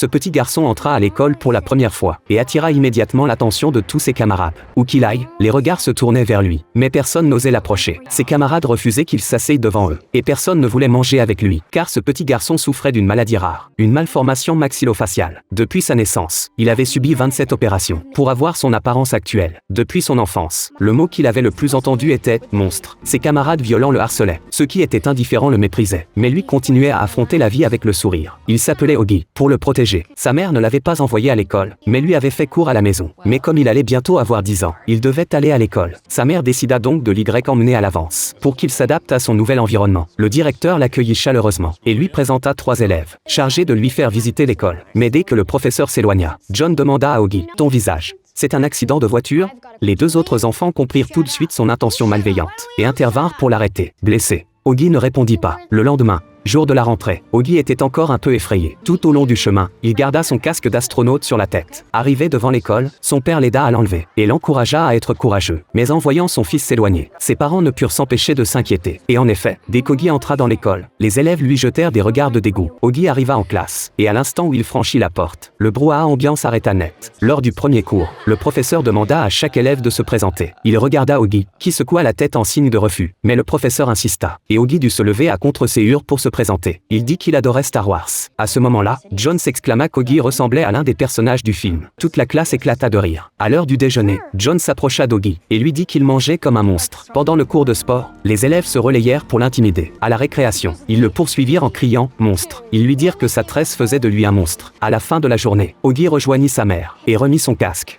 ce petit garçon entra à l'école pour la première fois et attira immédiatement l'attention de tous ses camarades. Où qu'il aille, les regards se tournaient vers lui, mais personne n'osait l'approcher. Ses camarades refusaient qu'il s'asseye devant eux, et personne ne voulait manger avec lui, car ce petit garçon souffrait d'une maladie rare, une malformation maxillofaciale. Depuis sa naissance, il avait subi 27 opérations pour avoir son apparence actuelle. Depuis son enfance, le mot qu'il avait le plus entendu était « monstre ». Ses camarades violents le harcelaient. Ceux qui étaient indifférents le méprisaient, mais lui continuait à affronter la vie avec le sourire. Il s'appelait Augie. Pour le protéger, sa mère ne l'avait pas envoyé à l'école, mais lui avait fait cours à la maison. Mais comme il allait bientôt avoir 10 ans, il devait aller à l'école. Sa mère décida donc de l'y emmener à l'avance, pour qu'il s'adapte à son nouvel environnement. Le directeur l'accueillit chaleureusement, et lui présenta 3 élèves, chargés de lui faire visiter l'école. Mais dès que le professeur s'éloigna, John demanda à Augie, « Ton visage, c'est un accident de voiture ?» Les 2 autres enfants comprirent tout de suite son intention malveillante, et intervinrent pour l'arrêter. Blessé, Augie ne répondit pas. Le lendemain, jour de la rentrée, Augie était encore un peu effrayé. Tout au long du chemin, il garda son casque d'astronaute sur la tête. Arrivé devant l'école, son père l'aida à l'enlever et l'encouragea à être courageux. Mais en voyant son fils s'éloigner, ses parents ne purent s'empêcher de s'inquiéter. Et en effet, dès qu'Augie entra dans l'école, les élèves lui jetèrent des regards de dégoût. Augie arriva en classe, et à l'instant où il franchit la porte, le brouhaha ambiant s'arrêta net. Lors du premier cours, le professeur demanda à chaque élève de se présenter. Il regarda Augie, qui secoua la tête en signe de refus. Mais le professeur insista, et Augie dut se lever à contre-séhure pour se présenter. Il dit qu'il adorait Star Wars. À ce moment-là, John s'exclama qu'Augie ressemblait à l'un des personnages du film. Toute la classe éclata de rire. À l'heure du déjeuner, John s'approcha d'Augie et lui dit qu'il mangeait comme un monstre. Pendant le cours de sport, les élèves se relayèrent pour l'intimider. À la récréation, ils le poursuivirent en criant « monstre ». Ils lui dirent que sa tresse faisait de lui un monstre. À la fin de la journée, Augie rejoignit sa mère et remit son casque.